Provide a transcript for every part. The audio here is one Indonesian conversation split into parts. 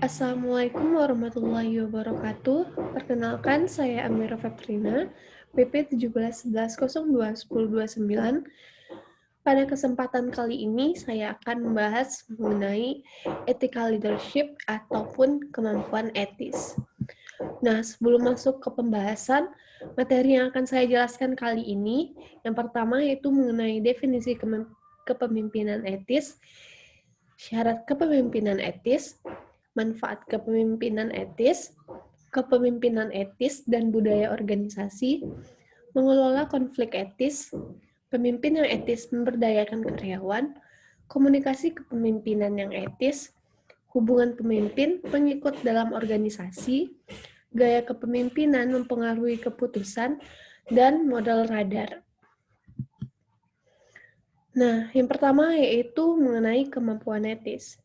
Assalamualaikum warahmatullahi wabarakatuh. Perkenalkan, saya Amira Fetrina, PP 1711021029. Pada kesempatan kali ini, saya akan membahas mengenai ethical leadership ataupun kemampuan etis. Nah, sebelum masuk ke pembahasan, materi yang akan saya jelaskan kali ini, yang pertama yaitu mengenai definisi kepemimpinan etis, syarat kepemimpinan etis, manfaat kepemimpinan etis dan budaya organisasi, mengelola konflik etis, pemimpin yang etis memberdayakan karyawan, komunikasi kepemimpinan yang etis, hubungan pemimpin pengikut dalam organisasi, gaya kepemimpinan mempengaruhi keputusan, dan modal radar. Nah, yang pertama yaitu mengenai kemampuan etis.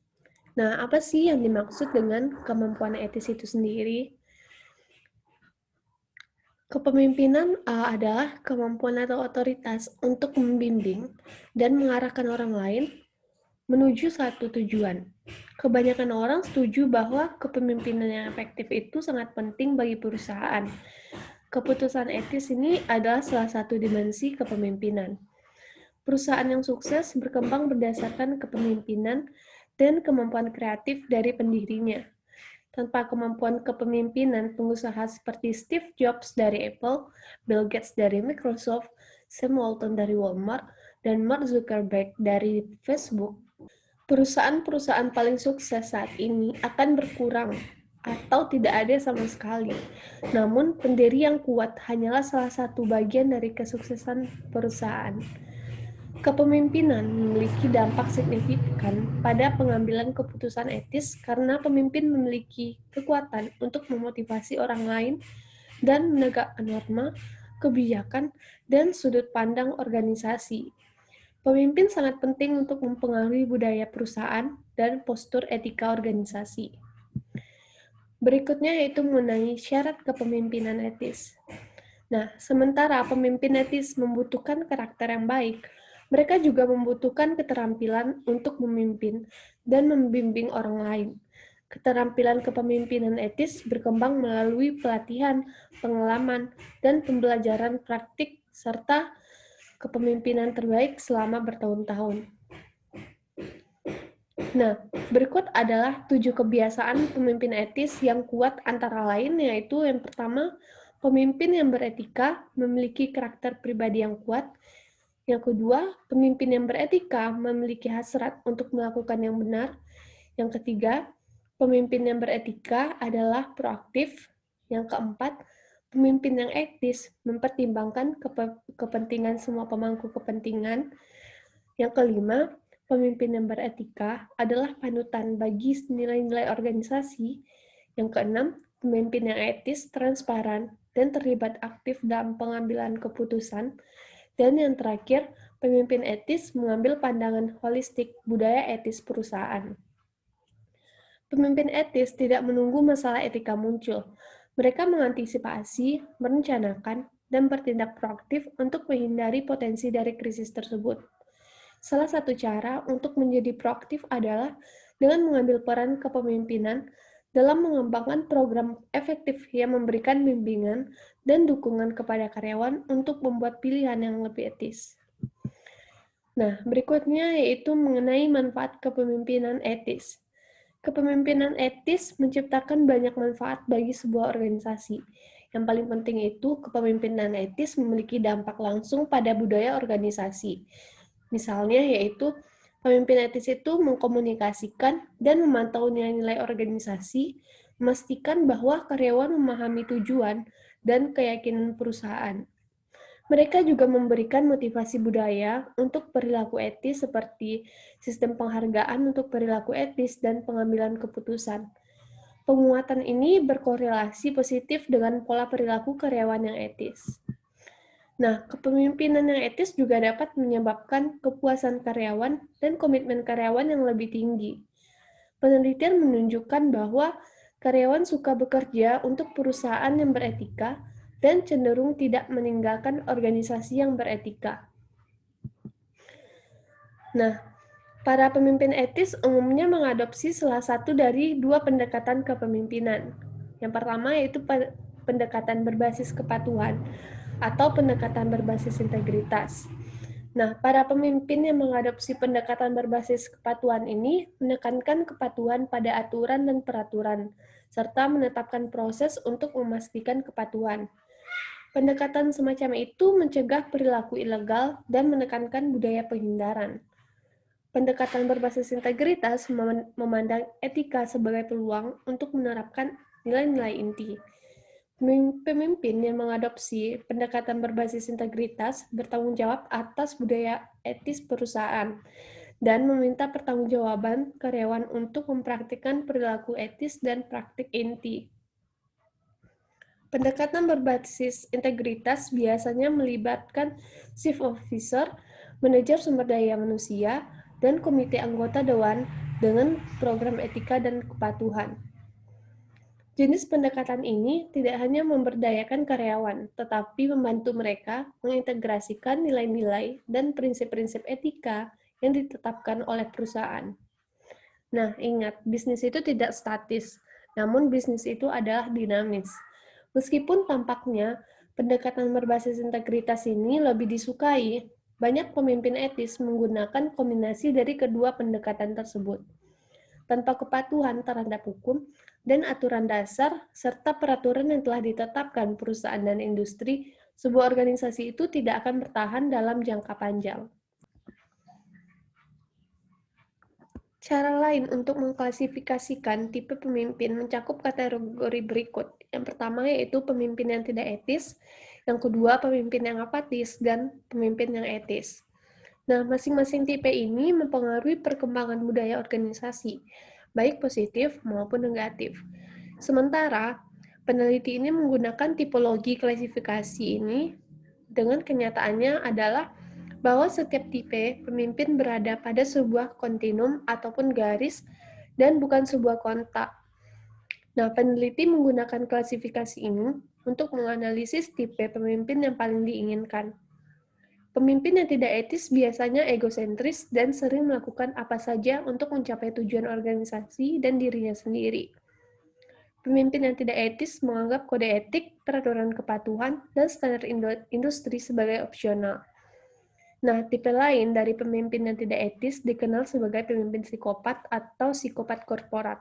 Nah, apa sih yang dimaksud dengan kemampuan etis itu sendiri? Kepemimpinan adalah kemampuan atau otoritas untuk membimbing dan mengarahkan orang lain menuju satu tujuan. Kebanyakan orang setuju bahwa kepemimpinan yang efektif itu sangat penting bagi perusahaan. Keputusan etis ini adalah salah satu dimensi kepemimpinan. Perusahaan yang sukses berkembang berdasarkan kepemimpinan dan kemampuan kreatif dari pendirinya. Tanpa kemampuan kepemimpinan, pengusaha seperti Steve Jobs dari Apple, Bill Gates dari Microsoft, Sam Walton dari Walmart, dan Mark Zuckerberg dari Facebook, perusahaan-perusahaan paling sukses saat ini akan berkurang atau tidak ada sama sekali. Namun, pendiri yang kuat hanyalah salah satu bagian dari kesuksesan perusahaan. Kepemimpinan memiliki dampak signifikan pada pengambilan keputusan etis karena pemimpin memiliki kekuatan untuk memotivasi orang lain dan menegakkan norma, kebijakan, dan sudut pandang organisasi. Pemimpin sangat penting untuk mempengaruhi budaya perusahaan dan postur etika organisasi. Berikutnya yaitu mengenai syarat kepemimpinan etis. Nah, sementara pemimpin etis membutuhkan karakter yang baik, mereka juga membutuhkan keterampilan untuk memimpin dan membimbing orang lain. Keterampilan kepemimpinan etis berkembang melalui pelatihan, pengalaman, dan pembelajaran praktik, serta kepemimpinan terbaik selama bertahun-tahun. Nah, berikut adalah 7 kebiasaan pemimpin etis yang kuat antara lain, yaitu yang pertama, pemimpin yang beretika memiliki karakter pribadi yang kuat. Yang kedua, pemimpin yang beretika memiliki hasrat untuk melakukan yang benar. Yang ketiga, pemimpin yang beretika adalah proaktif. Yang keempat, pemimpin yang etis mempertimbangkan kepentingan semua pemangku kepentingan. Yang kelima, pemimpin yang beretika adalah panutan bagi nilai-nilai organisasi. Yang keenam, pemimpin yang etis, transparan, dan terlibat aktif dalam pengambilan keputusan. Dan yang terakhir, pemimpin etis mengambil pandangan holistik budaya etis perusahaan. Pemimpin etis tidak menunggu masalah etika muncul. Mereka mengantisipasi, merencanakan, dan bertindak proaktif untuk menghindari potensi dari krisis tersebut. Salah satu cara untuk menjadi proaktif adalah dengan mengambil peran kepemimpinan dalam mengembangkan program efektif yang memberikan bimbingan dan dukungan kepada karyawan untuk membuat pilihan yang lebih etis. Nah, berikutnya yaitu mengenai manfaat kepemimpinan etis. Kepemimpinan etis menciptakan banyak manfaat bagi sebuah organisasi. Yang paling penting itu, kepemimpinan etis memiliki dampak langsung pada budaya organisasi. Misalnya yaitu, pemimpin etis itu mengkomunikasikan dan memantau nilai-nilai organisasi, memastikan bahwa karyawan memahami tujuan dan keyakinan perusahaan. Mereka juga memberikan motivasi budaya untuk perilaku etis seperti sistem penghargaan untuk perilaku etis dan pengambilan keputusan. Penguatan ini berkorelasi positif dengan pola perilaku karyawan yang etis. Nah, kepemimpinan yang etis juga dapat menyebabkan kepuasan karyawan dan komitmen karyawan yang lebih tinggi. Penelitian menunjukkan bahwa karyawan suka bekerja untuk perusahaan yang beretika dan cenderung tidak meninggalkan organisasi yang beretika. Nah, Para pemimpin etis umumnya mengadopsi salah satu dari dua pendekatan kepemimpinan. Yang pertama yaitu pendekatan berbasis kepatuhan atau pendekatan berbasis integritas. Nah, para pemimpin yang mengadopsi pendekatan berbasis kepatuhan ini menekankan kepatuhan pada aturan dan peraturan, serta menetapkan proses untuk memastikan kepatuhan. Pendekatan semacam itu mencegah perilaku ilegal dan menekankan budaya penghindaran. Pendekatan berbasis integritas memandang etika sebagai peluang untuk menerapkan nilai-nilai inti. Pemimpin yang mengadopsi pendekatan berbasis integritas bertanggung jawab atas budaya etis perusahaan dan meminta pertanggungjawaban karyawan untuk mempraktikkan perilaku etis dan praktik inti. Pendekatan berbasis integritas biasanya melibatkan chief officer, manajer sumber daya manusia, dan komite anggota dewan dengan program etika dan kepatuhan. Jenis pendekatan ini tidak hanya memberdayakan karyawan, tetapi membantu mereka mengintegrasikan nilai-nilai dan prinsip-prinsip etika yang ditetapkan oleh perusahaan. Nah, ingat, bisnis itu tidak statis, namun bisnis itu adalah dinamis. Meskipun tampaknya pendekatan berbasis integritas ini lebih disukai, banyak pemimpin etis menggunakan kombinasi dari kedua pendekatan tersebut. Tanpa kepatuhan terhadap hukum dan aturan dasar, serta peraturan yang telah ditetapkan perusahaan dan industri, sebuah organisasi itu tidak akan bertahan dalam jangka panjang. Cara lain untuk mengklasifikasikan tipe pemimpin mencakup kategori berikut. Yang pertama yaitu pemimpin yang tidak etis, yang kedua pemimpin yang apatis, dan pemimpin yang etis. Nah, masing-masing tipe ini mempengaruhi perkembangan budaya organisasi, baik positif maupun negatif. Sementara, peneliti ini menggunakan tipologi klasifikasi ini dengan kenyataannya adalah bahwa setiap tipe pemimpin berada pada sebuah kontinum ataupun garis dan bukan sebuah kontak. Nah, peneliti menggunakan klasifikasi ini untuk menganalisis tipe pemimpin yang paling diinginkan. Pemimpin yang tidak etis biasanya egosentris dan sering melakukan apa saja untuk mencapai tujuan organisasi dan dirinya sendiri. Pemimpin yang tidak etis menganggap kode etik, peraturan kepatuhan, dan standar industri sebagai opsional. Nah, tipe lain dari pemimpin yang tidak etis dikenal sebagai pemimpin psikopat atau psikopat korporat.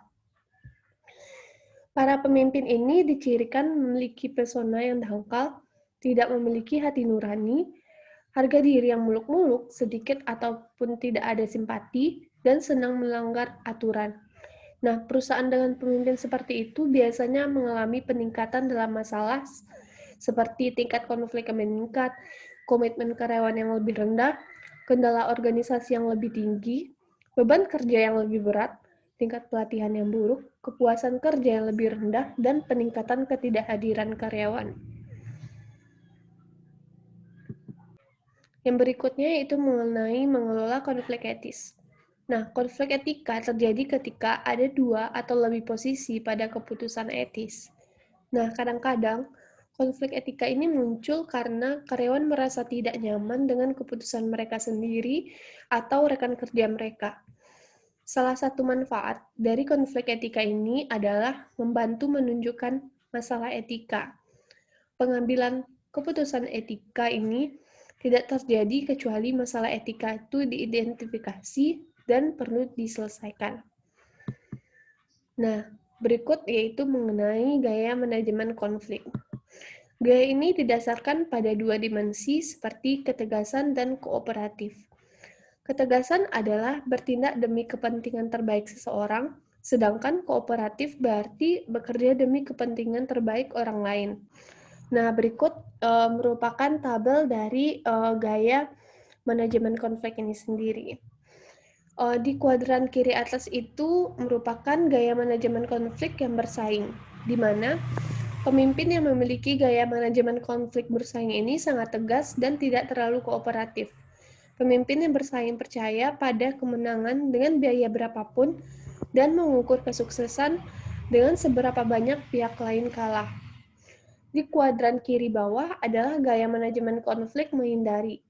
Para pemimpin ini dicirikan memiliki persona yang dangkal, tidak memiliki hati nurani, harga diri yang muluk-muluk, sedikit ataupun tidak ada simpati, dan senang melanggar aturan. Nah, perusahaan dengan pemimpin seperti itu biasanya mengalami peningkatan dalam masalah seperti tingkat konflik yang meningkat, komitmen karyawan yang lebih rendah, kendala organisasi yang lebih tinggi, beban kerja yang lebih berat, tingkat pelatihan yang buruk, kepuasan kerja yang lebih rendah, dan peningkatan ketidakhadiran karyawan. Yang berikutnya yaitu mengenai mengelola konflik etis. Nah, konflik etika terjadi ketika ada dua atau lebih posisi pada keputusan etis. Nah, kadang-kadang konflik etika ini muncul karena karyawan merasa tidak nyaman dengan keputusan mereka sendiri atau rekan kerja mereka. Salah satu manfaat dari konflik etika ini adalah membantu menunjukkan masalah etika. Pengambilan keputusan etika ini tidak terjadi kecuali masalah etika itu diidentifikasi dan perlu diselesaikan. Nah, berikut yaitu mengenai gaya manajemen konflik. Gaya ini didasarkan pada dua dimensi seperti ketegasan dan kooperatif. Ketegasan adalah bertindak demi kepentingan terbaik seseorang, sedangkan kooperatif berarti bekerja demi kepentingan terbaik orang lain. Nah, berikut merupakan tabel dari gaya manajemen konflik ini sendiri. Di kuadran kiri atas itu merupakan gaya manajemen konflik yang bersaing, di mana pemimpin yang memiliki gaya manajemen konflik bersaing ini sangat tegas dan tidak terlalu kooperatif. Pemimpin yang bersaing percaya pada kemenangan dengan biaya berapapun dan mengukur kesuksesan dengan seberapa banyak pihak lain kalah. Di kuadran kiri bawah adalah gaya manajemen konflik menghindari,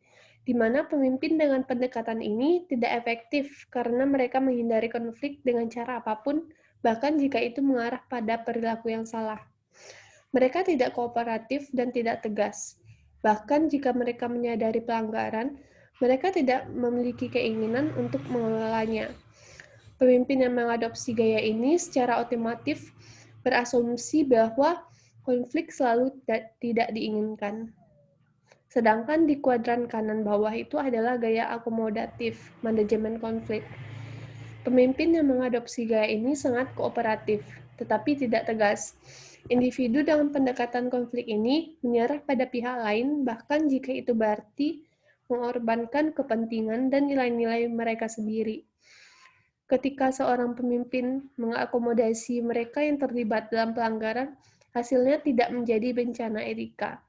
di mana pemimpin dengan pendekatan ini tidak efektif karena mereka menghindari konflik dengan cara apapun, bahkan jika itu mengarah pada perilaku yang salah. Mereka tidak kooperatif dan tidak tegas. Bahkan jika mereka menyadari pelanggaran, mereka tidak memiliki keinginan untuk mengelolanya. Pemimpin yang mengadopsi gaya ini secara otomatis berasumsi bahwa konflik selalu tidak diinginkan. Sedangkan di kuadran kanan bawah itu adalah gaya akomodatif, manajemen konflik. Pemimpin yang mengadopsi gaya ini sangat kooperatif, tetapi tidak tegas. Individu dengan pendekatan konflik ini menyerah pada pihak lain, bahkan jika itu berarti mengorbankan kepentingan dan nilai-nilai mereka sendiri. Ketika seorang pemimpin mengakomodasi mereka yang terlibat dalam pelanggaran, hasilnya tidak menjadi bencana etika.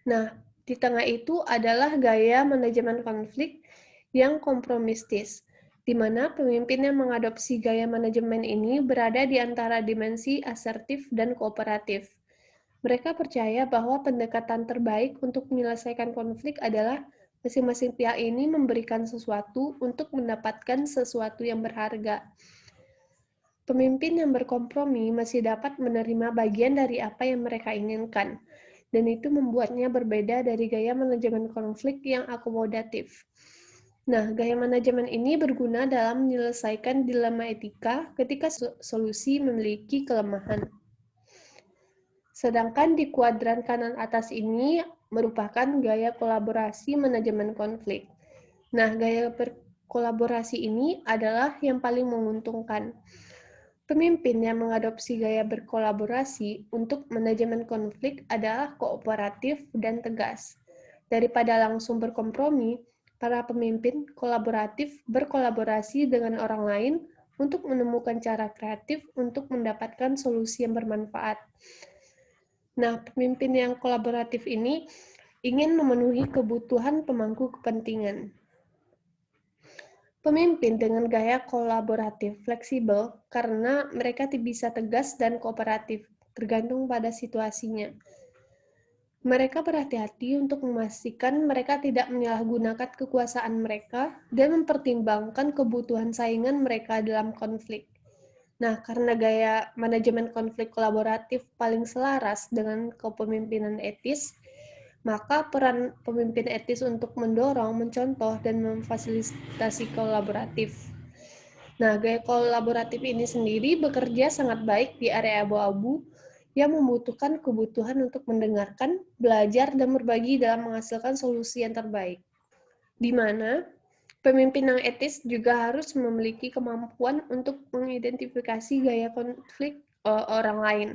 Nah, di tengah itu adalah gaya manajemen konflik yang kompromistis, di mana pemimpin yang mengadopsi gaya manajemen ini berada di antara dimensi asertif dan kooperatif. Mereka percaya bahwa pendekatan terbaik untuk menyelesaikan konflik adalah masing-masing pihak ini memberikan sesuatu untuk mendapatkan sesuatu yang berharga. Pemimpin yang berkompromi masih dapat menerima bagian dari apa yang mereka inginkan, dan itu membuatnya berbeda dari gaya manajemen konflik yang akomodatif. Nah, gaya manajemen ini berguna dalam menyelesaikan dilema etika ketika solusi memiliki kelemahan. Sedangkan di kuadran kanan atas ini merupakan gaya kolaborasi manajemen konflik. Nah, gaya berkolaborasi ini adalah yang paling menguntungkan. Pemimpin yang mengadopsi gaya berkolaborasi untuk manajemen konflik adalah kooperatif dan tegas. Daripada langsung berkompromi, para pemimpin kolaboratif berkolaborasi dengan orang lain untuk menemukan cara kreatif untuk mendapatkan solusi yang bermanfaat. Nah, pemimpin yang kolaboratif ini ingin memenuhi kebutuhan pemangku kepentingan. Pemimpin dengan gaya kolaboratif fleksibel karena mereka bisa tegas dan kooperatif, tergantung pada situasinya. Mereka berhati-hati untuk memastikan mereka tidak menyalahgunakan kekuasaan mereka dan mempertimbangkan kebutuhan saingan mereka dalam konflik. Nah, karena gaya manajemen konflik kolaboratif paling selaras dengan kepemimpinan etis, maka peran pemimpin etis untuk mendorong, mencontoh, dan memfasilitasi kolaboratif. Nah, gaya kolaboratif ini sendiri bekerja sangat baik di area abu-abu yang membutuhkan kebutuhan untuk mendengarkan, belajar, dan berbagi dalam menghasilkan solusi yang terbaik. Di mana pemimpin yang etis juga harus memiliki kemampuan untuk mengidentifikasi gaya konflik orang lain.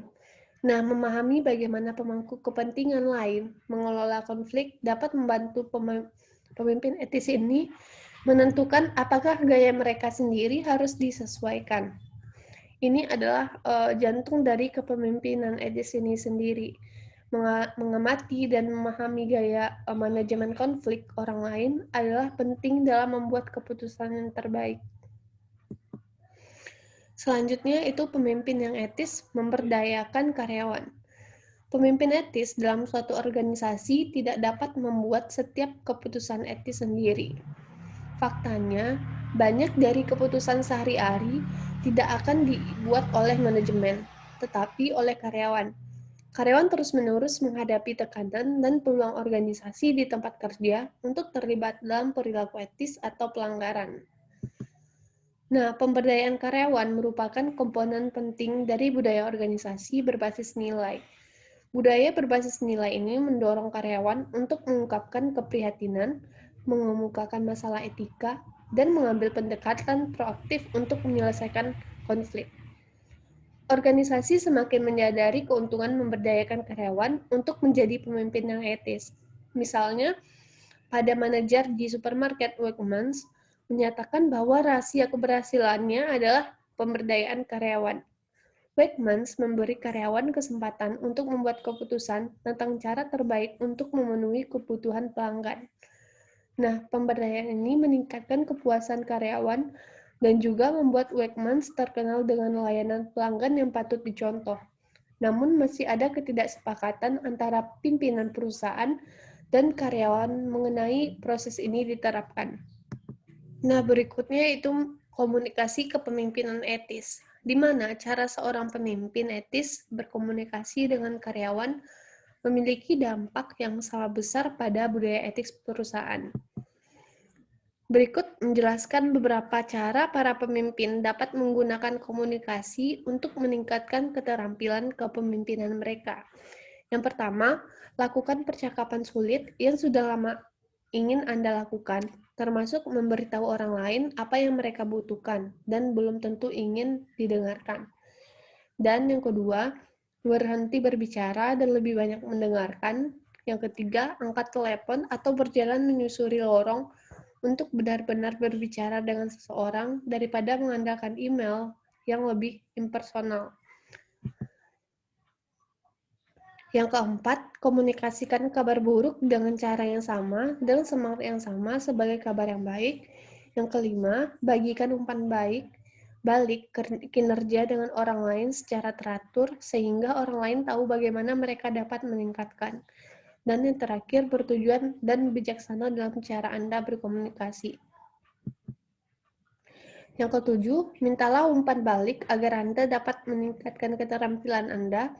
Nah, memahami bagaimana pemangku kepentingan lain mengelola konflik dapat membantu pemimpin etis ini menentukan apakah gaya mereka sendiri harus disesuaikan. Ini adalah jantung dari kepemimpinan etis ini sendiri. Mengamati dan memahami gaya manajemen konflik orang lain adalah penting dalam membuat keputusan yang terbaik. Selanjutnya itu pemimpin yang etis memberdayakan karyawan. Pemimpin etis dalam suatu organisasi tidak dapat membuat setiap keputusan etis sendiri. Faktanya, banyak dari keputusan sehari-hari tidak akan dibuat oleh manajemen, tetapi oleh karyawan. Karyawan terus-menerus menghadapi tekanan dan peluang organisasi di tempat kerja untuk terlibat dalam perilaku etis atau pelanggaran. Nah, pemberdayaan karyawan merupakan komponen penting dari budaya organisasi berbasis nilai. Budaya berbasis nilai ini mendorong karyawan untuk mengungkapkan keprihatinan, mengemukakan masalah etika, dan mengambil pendekatan proaktif untuk menyelesaikan konflik. Organisasi semakin menyadari keuntungan memberdayakan karyawan untuk menjadi pemimpin yang etis. Misalnya, pada manajer di supermarket Wegmans menyatakan bahwa rahasia keberhasilannya adalah pemberdayaan karyawan. Wegmans memberi karyawan kesempatan untuk membuat keputusan tentang cara terbaik untuk memenuhi kebutuhan pelanggan. Nah, pemberdayaan ini meningkatkan kepuasan karyawan dan juga membuat Wegmans terkenal dengan layanan pelanggan yang patut dicontoh. Namun masih ada ketidaksepakatan antara pimpinan perusahaan dan karyawan mengenai proses ini diterapkan. Nah, berikutnya itu komunikasi kepemimpinan etis, di mana cara seorang pemimpin etis berkomunikasi dengan karyawan memiliki dampak yang sangat besar pada budaya etik perusahaan. Berikut menjelaskan beberapa cara para pemimpin dapat menggunakan komunikasi untuk meningkatkan keterampilan kepemimpinan mereka. Yang pertama, lakukan percakapan sulit yang sudah lama ingin Anda lakukan, termasuk memberitahu orang lain apa yang mereka butuhkan dan belum tentu ingin didengarkan. Dan yang kedua, berhenti berbicara dan lebih banyak mendengarkan. Yang ketiga, angkat telepon atau berjalan menyusuri lorong untuk benar-benar berbicara dengan seseorang daripada mengandalkan email yang lebih impersonal. Yang keempat, komunikasikan kabar buruk dengan cara yang sama dan semangat yang sama sebagai kabar yang baik. Yang kelima, bagikan umpan balik kinerja dengan orang lain secara teratur sehingga orang lain tahu bagaimana mereka dapat meningkatkan. Dan yang terakhir, bertujuan dan bijaksana dalam cara Anda berkomunikasi. Yang ketujuh, mintalah umpan balik agar Anda dapat meningkatkan keterampilan Anda.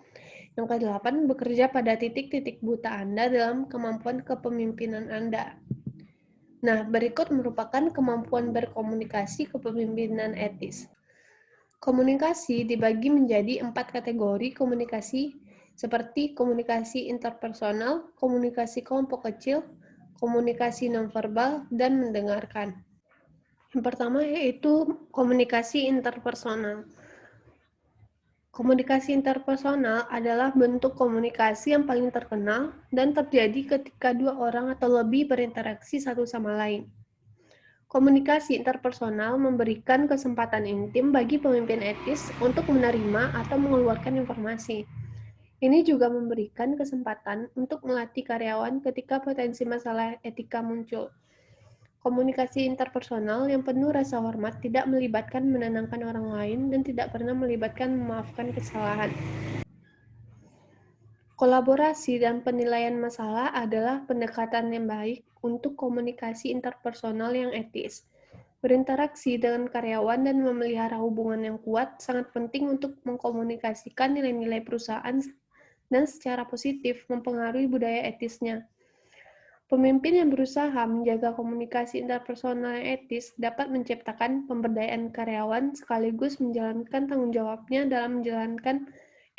Yang kedelapan, bekerja pada titik-titik buta Anda dalam kemampuan kepemimpinan Anda. Nah, berikut merupakan kemampuan berkomunikasi kepemimpinan etis. Komunikasi dibagi menjadi 4 kategori komunikasi seperti komunikasi interpersonal, komunikasi kelompok kecil, komunikasi nonverbal, dan mendengarkan. Yang pertama yaitu komunikasi interpersonal. Komunikasi interpersonal adalah bentuk komunikasi yang paling terkenal dan terjadi ketika dua orang atau lebih berinteraksi satu sama lain. Komunikasi interpersonal memberikan kesempatan intim bagi pemimpin etis untuk menerima atau mengeluarkan informasi. Ini juga memberikan kesempatan untuk melatih karyawan ketika potensi masalah etika muncul. Komunikasi interpersonal yang penuh rasa hormat tidak melibatkan menenangkan orang lain dan tidak pernah melibatkan memaafkan kesalahan. Kolaborasi dan penilaian masalah adalah pendekatan yang baik untuk komunikasi interpersonal yang etis. Berinteraksi dengan karyawan dan memelihara hubungan yang kuat sangat penting untuk mengkomunikasikan nilai-nilai perusahaan dan secara positif mempengaruhi budaya etisnya. Pemimpin yang berusaha menjaga komunikasi interpersonal yang etis dapat menciptakan pemberdayaan karyawan sekaligus menjalankan tanggung jawabnya dalam menjalankan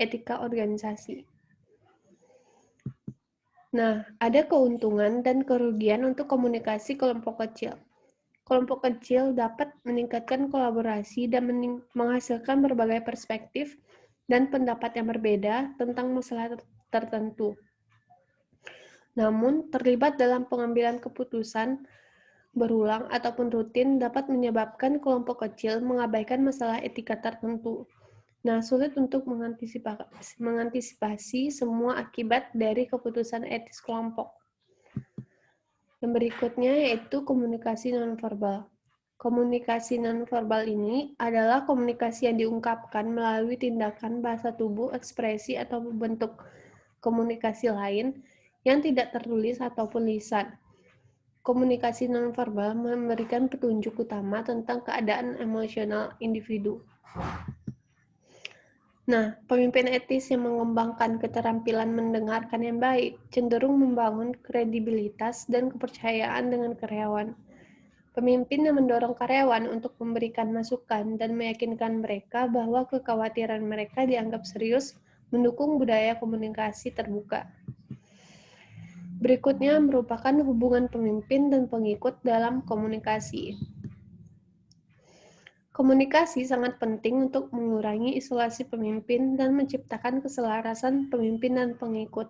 etika organisasi. Nah, ada keuntungan dan kerugian untuk komunikasi kelompok kecil. Kelompok kecil dapat meningkatkan kolaborasi dan menghasilkan berbagai perspektif dan pendapat yang berbeda tentang masalah tertentu. Namun, terlibat dalam pengambilan keputusan berulang ataupun rutin dapat menyebabkan kelompok kecil mengabaikan masalah etika tertentu. Nah, sulit untuk mengantisipasi semua akibat dari keputusan etis kelompok. Yang berikutnya yaitu komunikasi nonverbal. Komunikasi nonverbal ini adalah komunikasi yang diungkapkan melalui tindakan bahasa tubuh, ekspresi, atau bentuk komunikasi lain yang tidak tertulis ataupun lisan. Komunikasi nonverbal memberikan petunjuk utama tentang keadaan emosional individu. Nah, pemimpin etis yang mengembangkan keterampilan mendengarkan yang baik cenderung membangun kredibilitas dan kepercayaan dengan karyawan. Pemimpin yang mendorong karyawan untuk memberikan masukan dan meyakinkan mereka bahwa kekhawatiran mereka dianggap serius mendukung budaya komunikasi terbuka. Berikutnya merupakan hubungan pemimpin dan pengikut dalam komunikasi. Komunikasi sangat penting untuk mengurangi isolasi pemimpin dan menciptakan keselarasan pemimpin dan pengikut.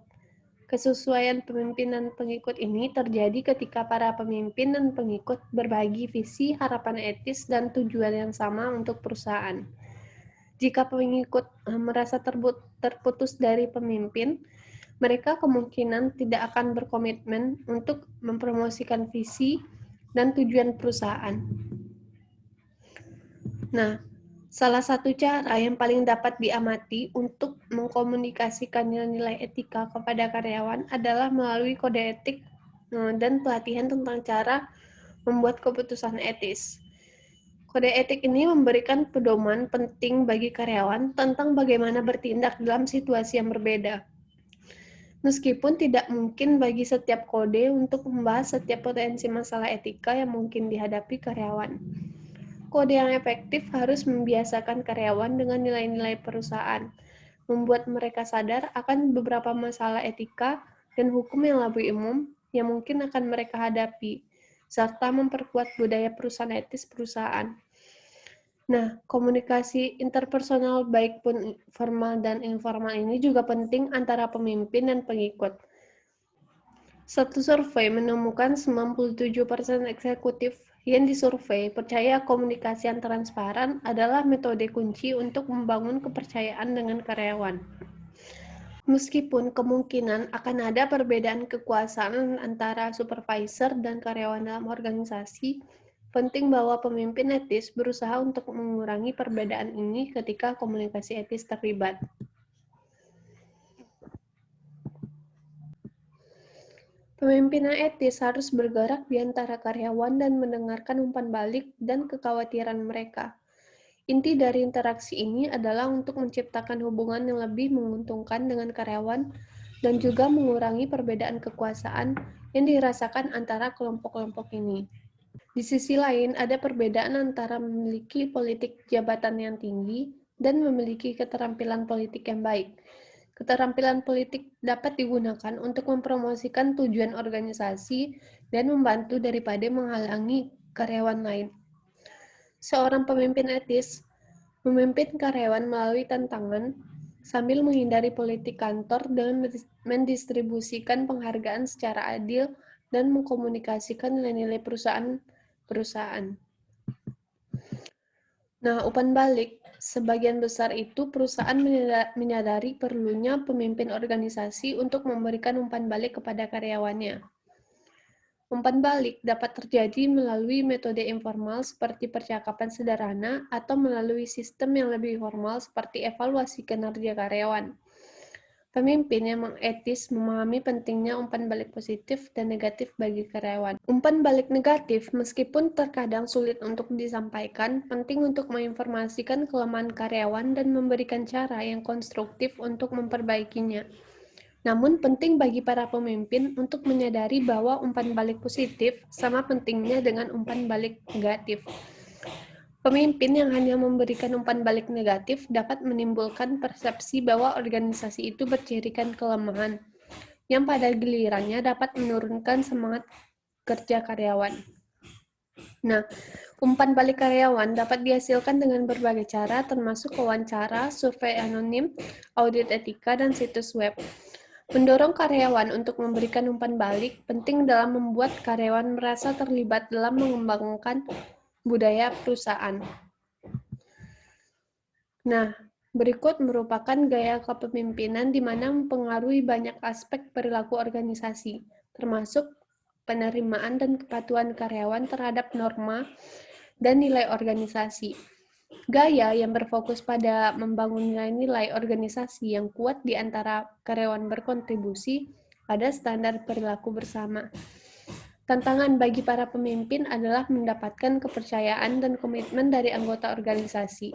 Kesesuaian pemimpin dan pengikut ini terjadi ketika para pemimpin dan pengikut berbagi visi, harapan etis, dan tujuan yang sama untuk perusahaan. Jika pengikut merasa terputus dari pemimpin, mereka kemungkinan tidak akan berkomitmen untuk mempromosikan visi dan tujuan perusahaan. Nah, salah satu cara yang paling dapat diamati untuk mengkomunikasikan nilai-nilai etika kepada karyawan adalah melalui kode etik dan pelatihan tentang cara membuat keputusan etis. Kode etik ini memberikan pedoman penting bagi karyawan tentang bagaimana bertindak dalam situasi yang berbeda. Meskipun tidak mungkin bagi setiap kode untuk membahas setiap potensi masalah etika yang mungkin dihadapi karyawan. Kode yang efektif harus membiasakan karyawan dengan nilai-nilai perusahaan, membuat mereka sadar akan beberapa masalah etika dan hukum yang lebih umum yang mungkin akan mereka hadapi, serta memperkuat budaya perusahaan etis perusahaan. Nah, komunikasi interpersonal baik pun formal dan informal ini juga penting antara pemimpin dan pengikut. Satu survei menemukan 97% eksekutif yang disurvei percaya komunikasi yang transparan adalah metode kunci untuk membangun kepercayaan dengan karyawan. Meskipun kemungkinan akan ada perbedaan kekuasaan antara supervisor dan karyawan dalam organisasi, penting bahwa pemimpin etis berusaha untuk mengurangi perbedaan ini ketika komunikasi etis terlibat. Pemimpin yang etis harus bergerak di antara karyawan dan mendengarkan umpan balik dan kekhawatiran mereka. Inti dari interaksi ini adalah untuk menciptakan hubungan yang lebih menguntungkan dengan karyawan dan juga mengurangi perbedaan kekuasaan yang dirasakan antara kelompok-kelompok ini. Di sisi lain, ada perbedaan antara memiliki politik jabatan yang tinggi dan memiliki keterampilan politik yang baik. Keterampilan politik dapat digunakan untuk mempromosikan tujuan organisasi dan membantu daripada menghalangi karyawan lain. Seorang pemimpin etis memimpin karyawan melalui tantangan sambil menghindari politik kantor dengan mendistribusikan penghargaan secara adil dan mengkomunikasikan nilai-nilai perusahaan. Nah, umpan balik, sebagian besar itu perusahaan menyadari perlunya pemimpin organisasi untuk memberikan umpan balik kepada karyawannya. Umpan balik dapat terjadi melalui metode informal seperti percakapan sederhana atau melalui sistem yang lebih formal seperti evaluasi kinerja karyawan. Pemimpin yang etis memahami pentingnya umpan balik positif dan negatif bagi karyawan. Umpan balik negatif, meskipun terkadang sulit untuk disampaikan, penting untuk menginformasikan kelemahan karyawan dan memberikan cara yang konstruktif untuk memperbaikinya. Namun penting bagi para pemimpin untuk menyadari bahwa umpan balik positif sama pentingnya dengan umpan balik negatif. Pemimpin yang hanya memberikan umpan balik negatif dapat menimbulkan persepsi bahwa organisasi itu bercirikan kelemahan, yang pada gilirannya dapat menurunkan semangat kerja karyawan. Nah, umpan balik karyawan dapat dihasilkan dengan berbagai cara, termasuk wawancara, survei anonim, audit etika, dan situs web. Mendorong karyawan untuk memberikan umpan balik penting dalam membuat karyawan merasa terlibat dalam mengembangkan budaya perusahaan. Nah, berikut merupakan gaya kepemimpinan di mana mempengaruhi banyak aspek perilaku organisasi, termasuk penerimaan dan kepatuhan karyawan terhadap norma dan nilai organisasi. Gaya yang berfokus pada membangun nilai-nilai organisasi yang kuat di antara karyawan berkontribusi pada standar perilaku bersama. Tantangan bagi para pemimpin adalah mendapatkan kepercayaan dan komitmen dari anggota organisasi.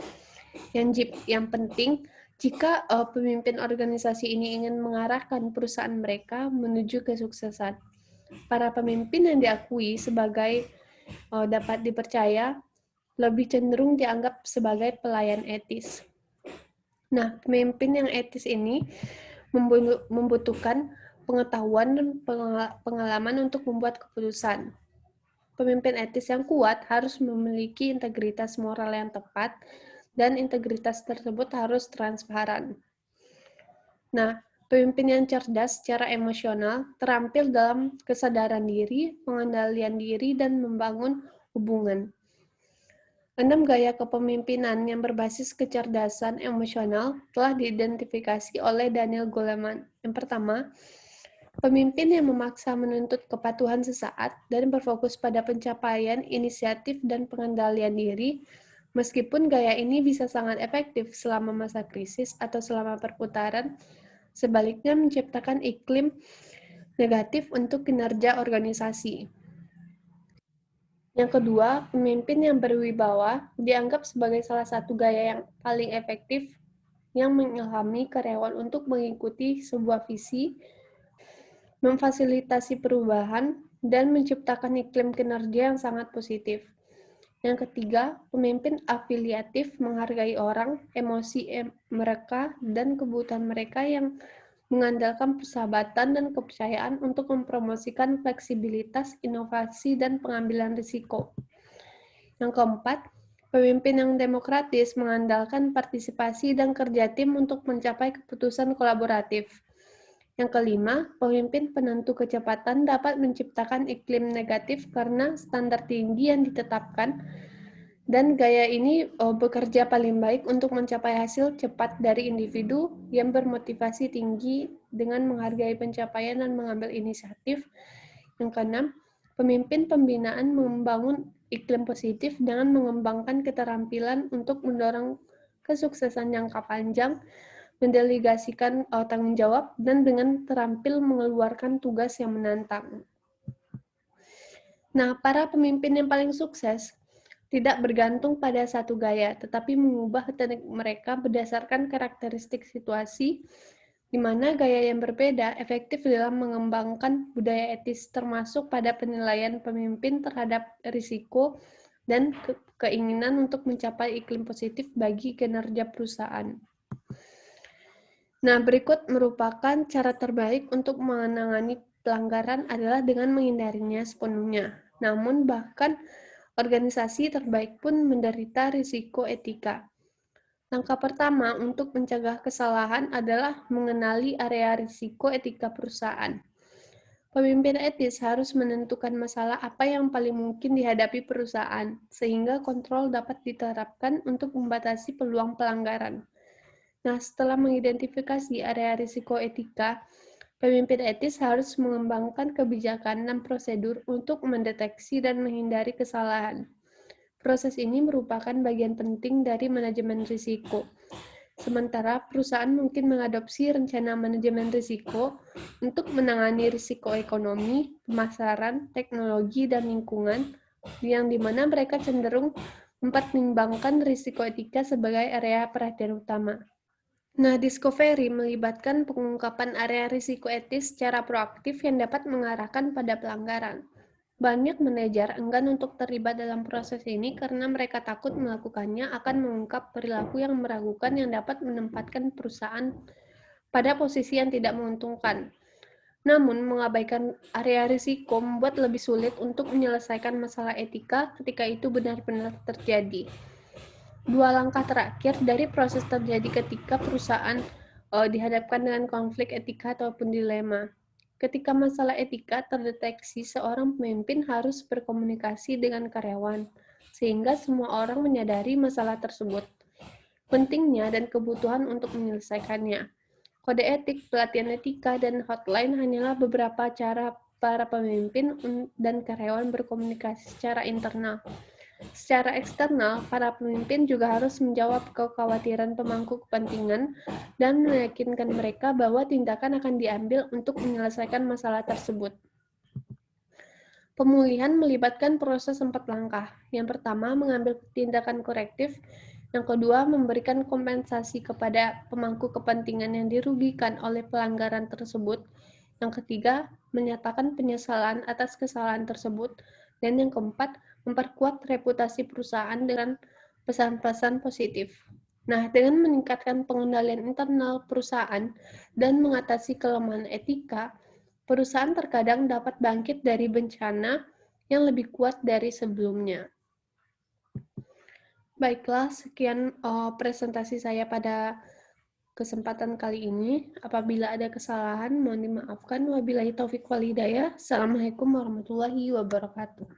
Yang penting, jika pemimpin organisasi ini ingin mengarahkan perusahaan mereka menuju kesuksesan, para pemimpin yang diakui sebagai dapat dipercaya lebih cenderung dianggap sebagai pelayan etis. Nah, pemimpin yang etis ini membutuhkan pengetahuan dan pengalaman untuk membuat keputusan. Pemimpin etis yang kuat harus memiliki integritas moral yang tepat, dan integritas tersebut harus transparan. Nah, pemimpin yang cerdas secara emosional terampil dalam kesadaran diri, pengendalian diri, dan membangun hubungan. 6 gaya kepemimpinan yang berbasis kecerdasan emosional telah diidentifikasi oleh Daniel Goleman. Yang pertama, pemimpin yang memaksa menuntut kepatuhan sesaat dan berfokus pada pencapaian inisiatif dan pengendalian diri, meskipun gaya ini bisa sangat efektif selama masa krisis atau selama perputaran, sebaliknya menciptakan iklim negatif untuk kinerja organisasi. Yang kedua, pemimpin yang berwibawa dianggap sebagai salah satu gaya yang paling efektif yang mengilhami karyawan untuk mengikuti sebuah visi, memfasilitasi perubahan, dan menciptakan iklim kinerja yang sangat positif. Yang ketiga, pemimpin afiliatif menghargai orang, emosi mereka, dan kebutuhan mereka yang mengandalkan persahabatan dan kepercayaan untuk mempromosikan fleksibilitas, inovasi, dan pengambilan risiko. Yang keempat, pemimpin yang demokratis mengandalkan partisipasi dan kerja tim untuk mencapai keputusan kolaboratif. Yang kelima, pemimpin penentu kecepatan dapat menciptakan iklim negatif karena standar tinggi yang ditetapkan dan gaya ini bekerja paling baik untuk mencapai hasil cepat dari individu yang bermotivasi tinggi dengan menghargai pencapaian dan mengambil inisiatif. Yang keenam, pemimpin pembinaan membangun iklim positif dengan mengembangkan keterampilan untuk mendorong kesuksesan jangka panjang, mendelegasikan tanggung jawab, dan dengan terampil mengeluarkan tugas yang menantang. Nah, para pemimpin yang paling sukses tidak bergantung pada satu gaya, tetapi mengubah teknik mereka berdasarkan karakteristik situasi, di mana gaya yang berbeda efektif dalam mengembangkan budaya etis termasuk pada penilaian pemimpin terhadap risiko dan keinginan untuk mencapai iklim positif bagi kinerja perusahaan. Nah, berikut merupakan cara terbaik untuk menangani pelanggaran adalah dengan menghindarinya sepenuhnya. Namun, bahkan organisasi terbaik pun menderita risiko etika. Langkah pertama untuk mencegah kesalahan adalah mengenali area risiko etika perusahaan. Pemimpin etis harus menentukan masalah apa yang paling mungkin dihadapi perusahaan, sehingga kontrol dapat diterapkan untuk membatasi peluang pelanggaran. Nah, setelah mengidentifikasi area risiko etika, pemimpin etis harus mengembangkan kebijakan dan prosedur untuk mendeteksi dan menghindari kesalahan. Proses ini merupakan bagian penting dari manajemen risiko. Sementara perusahaan mungkin mengadopsi rencana manajemen risiko untuk menangani risiko ekonomi, pemasaran, teknologi, dan lingkungan, yang dimana mereka cenderung mempertimbangkan risiko etika sebagai area perhatian utama. Nah, discovery melibatkan pengungkapan area risiko etis secara proaktif yang dapat mengarahkan pada pelanggaran. Banyak manajer enggan untuk terlibat dalam proses ini karena mereka takut melakukannya akan mengungkap perilaku yang meragukan yang dapat menempatkan perusahaan pada posisi yang tidak menguntungkan. Namun, mengabaikan area risiko membuat lebih sulit untuk menyelesaikan masalah etika ketika itu benar-benar terjadi. Dua langkah terakhir dari proses terjadi ketika perusahaan dihadapkan dengan konflik etika ataupun dilema. Ketika masalah etika terdeteksi, seorang pemimpin harus berkomunikasi dengan karyawan, sehingga semua orang menyadari masalah tersebut, pentingnya dan kebutuhan untuk menyelesaikannya. Kode etik, pelatihan etika, dan hotline hanyalah beberapa cara para pemimpin dan karyawan berkomunikasi secara internal. Secara eksternal, para pemimpin juga harus menjawab kekhawatiran pemangku kepentingan dan meyakinkan mereka bahwa tindakan akan diambil untuk menyelesaikan masalah tersebut. Pemulihan melibatkan proses 4 langkah. Yang pertama, mengambil tindakan korektif. Yang kedua, memberikan kompensasi kepada pemangku kepentingan yang dirugikan oleh pelanggaran tersebut. Yang ketiga, menyatakan penyesalan atas kesalahan tersebut. Dan yang keempat, memperkuat reputasi perusahaan dengan pesan-pesan positif. Nah, dengan meningkatkan pengendalian internal perusahaan dan mengatasi kelemahan etika, perusahaan terkadang dapat bangkit dari bencana yang lebih kuat dari sebelumnya. Baiklah, sekian presentasi saya pada kesempatan kali ini. Apabila ada kesalahan, mohon dimaafkan. Wabillahi taufiq wal hidayah. Assalamualaikum warahmatullahi wabarakatuh.